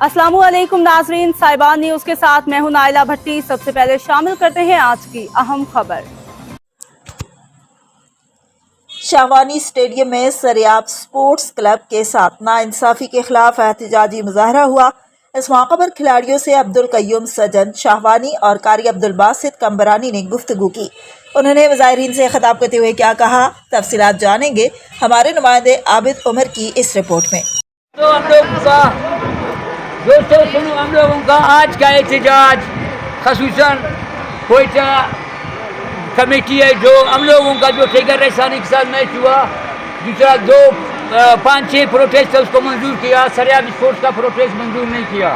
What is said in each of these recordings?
अस्सलामु अलैकुम नाजरीन, साहिबान न्यूज़ के साथ मैं हूं नाइला भट्टी। सबसे पहले शामिल करते हैं आज की अहम खबर। शाहवानी स्टेडियम में सरियाब स्पोर्ट्स क्लब के साथ नाइंसाफी के खिलाफ एहतजाजी मुजाहरा हुआ। इस मौके पर खिलाड़ियों से अब्दुल कय्यूम सजन शाहवानी और कारी अब्दुल बासित कंबरानी ने गुफ्तगू की। उन्होंने मुजाहिरीन से खिताब करते हुए क्या कहा, तफसीलात जानेंगे हमारे नुमाइंदे आबिद उमर की इस रिपोर्ट में। तो हम लोगों का आज का एहतजाज खसूसन कोयटा कमेटी है, जो हम लोगों का जो ठेकर रसानी के साथ मैच हुआ, दूसरा 5-6 प्रोटेस्ट उसको मंजूर किया, सरियाब स्पोर्ट्स का प्रोटेस्ट मंजूर नहीं किया।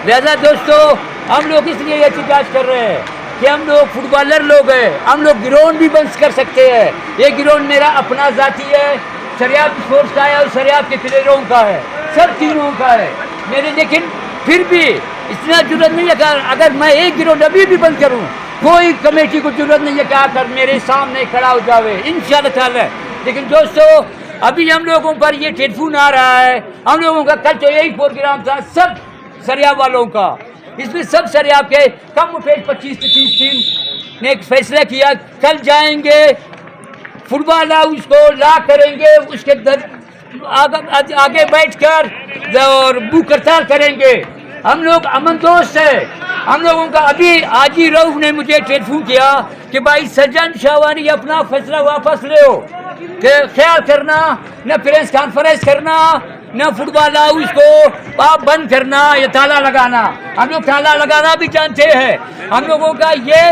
लिहाजा दोस्तों हम लोग इसलिए एहतजाज कर रहे हैं कि हम लोग फुटबॉलर लोग हैं, हम लोग ग्राउंड भी बंद कर सकते हैं। ये ग्राउंड मेरा अपना ज़ाती है, सरियाब स्पोर्ट्स का है और सरियाब के प्लेयरों का है, सब तीनों का है मेरे। लेकिन फिर भी इतना जरूरत नहीं है कि अगर मैं एक ग्राउंड अभी भी बंद करूं, कोई कमेटी को जरूरत नहीं है कि आकर मेरे सामने खड़ा हो जावे, इंशाअल्लाह ताला। लेकिन दोस्तों अभी हम लोगों पर ये टेलीफोन आ रहा है, हम लोगों का कल तो यही प्रोग्राम था सब सरियाब वालों का, इसमें सब सरियाब के कम उठे 25 से 30 टीम ने एक फैसला किया, कल जाएंगे फुटबॉल हाउस को ला करेंगे, उसके आगे बैठकर और भूख हड़ताल करेंगे। हम लोग अमन दोस्त है, हम लोगों का अभी आज ही रऊफ ने मुझे टेलीफोन किया कि भाई सज्जन शाहवानी अपना फैसला वापस ले हो, ख्याल करना, न प्रेस कॉन्फ्रेंस करना, न फुटबॉल हाउस को आप बंद करना या ताला लगाना। हम लोग ताला लगाना भी जानते हैं। हम लोगों का ये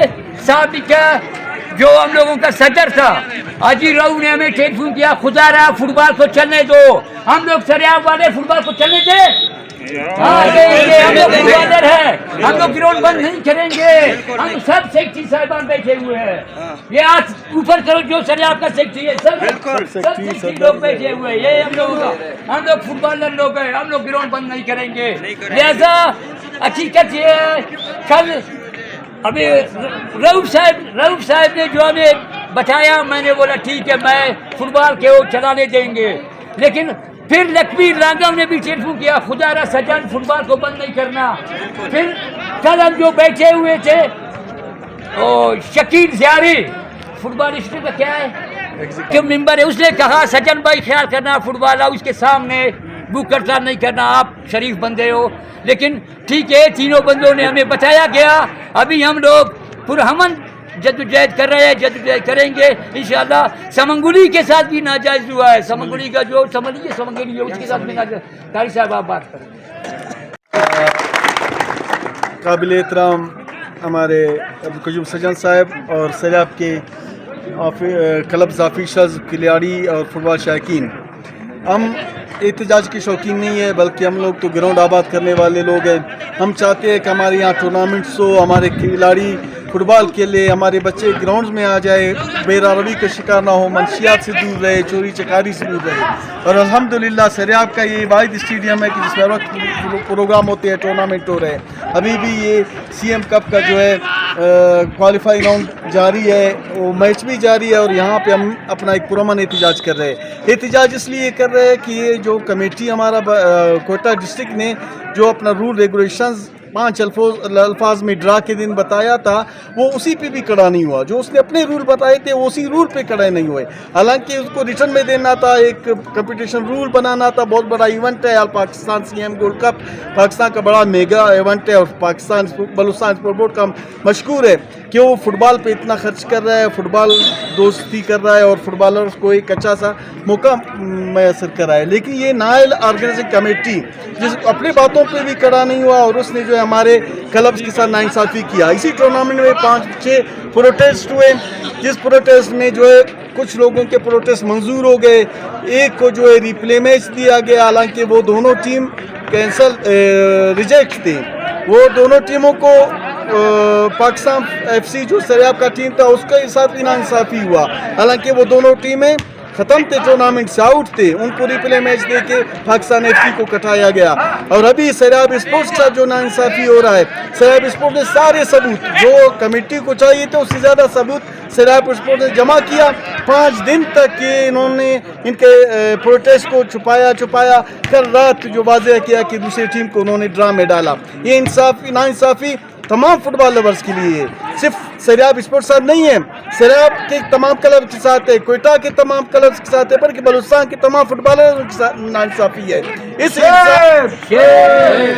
साबिका जो हम लोगों का सदर था अजी राव ने हमें टेलीफोन किया, खुदा रहा फुटबॉल को चलने दो। हम लोग सरियाब वाले फुटबॉल को चलने दे, हम लोग फुटबॉलर हैं, हम लोग ग्राउंड बंद नहीं करेंगे। हम सब सेक्रेटरी साहिबान बैठे हुए हैं, ये आज ऊपर करो जो सरियाब का सेक्रेटरी है, सब सेक्रेटरी लोग बैठे हुए हैं। ये हम लोगों का, हम लोग फुटबॉलर लोग हैं, हम लोग ग्राउंड बंद नहीं करेंगे। लिहाजा हकीकत ये है, कल अभी रऊफ साहब ने जो हमें बताया, मैंने बोला ठीक है मैं फुटबॉल के वो चलाने देंगे। लेकिन फिर लकबीर रांगम ने भी टेलीफोन किया, खुदारा सजन फुटबॉल को बंद नहीं करना। फिर कल हम जो बैठे हुए थे शकील ज़ियारी फुटबॉल हिस्ट्री का क्या है जो मेंबर है, उसने कहा सजन भाई ख्याल करना फुटबॉल हाउस के सामने बुक हड़ताल नहीं करना, आप शरीफ बंदे हो। लेकिन ठीक है, तीनों बंदों ने हमें बताया गया। अभी हम लोग पुरहमन जद्दोजहद कर रहे हैं, जद्दोजहद करेंगे इंशाअल्लाह। समंगुली के साथ भी नाजायज़ हुआ है, समंगुली का जो समंगुली है उसके साथ भी नाजायज़। कारी साहब आप बात करें। काबिल एहतराम हमारे अब्दुल कय्यूम सजन साहब और सरियाब के क्लब्स ऑफिशर्स, खिलाड़ी और फुटबॉल शायकीन, हम एहतजाज के शौकीन नहीं है, बल्कि हम लोग तो ग्राउंड आबाद करने वाले लोग हैं। हम चाहते हैं कि हमारे यहाँ टूर्नामेंट्स हो, हमारे खिलाड़ी फुटबॉल के लिए हमारे बच्चे ग्राउंड्स में आ जाए, बेरारवी का शिकार ना हो, मनशियात से दूर रहे, चोरी चकारी से दूर रहे। और अल्हम्दुलिल्लाह सरियाब का ये वाहिद स्टेडियम है कि जिसमें वक्त प्रोग्राम होते हैं, टूर्नामेंट हो रहे हैं। अभी भी ये CM कप का जो है क्वालिफाइंग राउंड जारी है, वो मैच भी जारी है। और यहाँ पे हम अपना एक पुरअमन एहतजाज कर रहे हैं। एहतजाज इसलिए कर रहे हैं कि ये जो कमेटी हमारा कोयटा डिस्ट्रिक्ट ने जो अपना रूल रेगुलेशंस 5 अल्फाज में ड्रा के दिन बताया था, वो उसी पे भी खड़ा नहीं हुआ। जो उसने अपने रूल बताए थे वो उसी रूल पे खड़े नहीं हुए। हालांकि उसको रिटर्न में देना था, एक कंपटीशन रूल बनाना था। बहुत बड़ा इवेंट है, all Pakistan CM gold cup Pakistan का बड़ा मेगा इवेंट है, और पाकिस्तान बलूचिस्तान स्पोर्ट बोर्ड का मशकूर है कि वो फुटबॉल पे इतना खर्च कर रहा है, फुटबॉल दोस्ती कर रहा है और फुटबॉलर्स को एक अच्छा सा मौका मैसर कर रहा है। लेकिन ये नाइल ऑर्गेनाइजिंग कमेटी जिस अपनी बातों पे भी खड़ा नहीं हुआ, और उसने जो है हमारे क्लब्स के साथ नाइंसाफ़ी किया। इसी टूर्नामेंट में 5-6 प्रोटेस्ट हुए, जिस प्रोटेस्ट में जो है कुछ लोगों के प्रोटेस्ट मंजूर हो गए, एक को जो है रिप्ले मैच दिया गया। हालांकि वो दोनों टीम कैंसल रिजेक्ट थी। वो दोनों टीमों को पाकिस्तान FC जो सरियाब का टीम था उसके साथ भी नाइंसाफ़ी हुआ। हालांकि वो दोनों टीमें ख़त्म थे, टूर्नामेंट से आउट थे, उनको रिप्ले मैच दे के पाकिस्तान FC को कटाया गया। और अभी सरियाब स्पोर्ट्स का जो नाइंसाफ़ी हो रहा है, सरियाब स्पोर्ट्स ने सारे सबूत जो कमेटी को चाहिए थे उससे ज़्यादा सबूत सरियाब स्पोर्ट्स ने जमा किया। 5 दिन तक ये इन्होंने इनके प्रोटेस्ट को छुपाया कल रात जो वाज़ेह किया कि दूसरी टीम को उन्होंने ड्रा में डाला। ये नाइंसाफ़ी तमाम फुटबॉल लवर्स के लिए है, सिर्फ सरियाब स्पोर्ट्स साथ नहीं है, सरियाब के तमाम क्लब के साथ है, कोयटा के तमाम क्लब के साथ है, बल्कि बलूचिस्तान के तमाम फुटबॉलरों के साथ नाइंसाफ़ी है।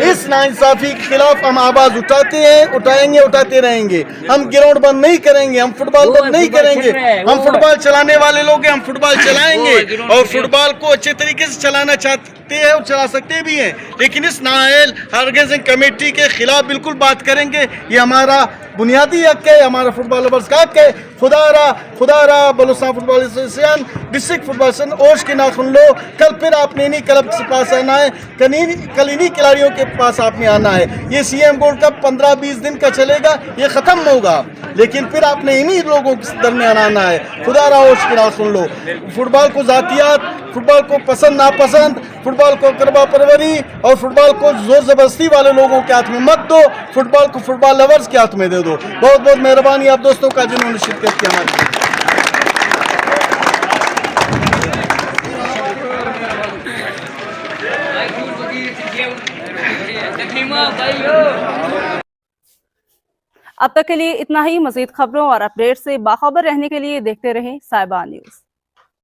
इस नाइंसाफ़ी के खिलाफ हम आवाज़ उठाते हैं, उठाएंगे, उठाते रहेंगे। हम ग्राउंड बंद नहीं करेंगे, हम फुटबॉल बंद नहीं करेंगे। हम फुटबॉल चलाने वाले लोग हैं, हम फुटबॉल चलाएंगे और फुटबॉल को अच्छे तरीके से चलाना चाहते हैं और चला सकते भी हैं, लेकिन इस नाअहल ऑर्गेनाइजिंग कमेटी के खिलाफ बिल्कुल बात करेंगे। ये हमारा बुनियादी हक है, हमारा फुटबॉल लवर्स का हक है। खुदारा Balochistan football association, district football association ओश के नाखुन लो। कल फिर आपने इन्हीं क्लब के पास आना है, कल इन्हीं खिलाड़ियों के पास आपने आना है। ये सीएम गोल्ड कप 15-20 दिन का चलेगा, ये ख़त्म होगा, लेकिन फिर आपने इन्हीं लोगों के दरमियान आना है। खुदारा ओश के नाखुन लो। फुटबॉल को ज़ातियात, फुटबॉल को पसंद नापसंद, फुटबॉल को करबा परवरी और फुटबॉल को जोर ज़बरदस्ती वाले लोगों के हाथ में मत दो, फुटबॉल को फुटबॉल लवर्स के हाथ में दे दो। बहुत बहुत मेहरबानी आप दोस्तों का जिन्होंने शिरकत की हमारी। अब तक के लिए इतना ही। मजीद खबरों और अपडेट से बाखबर रहने के लिए देखते रहें साहिबा न्यूज़।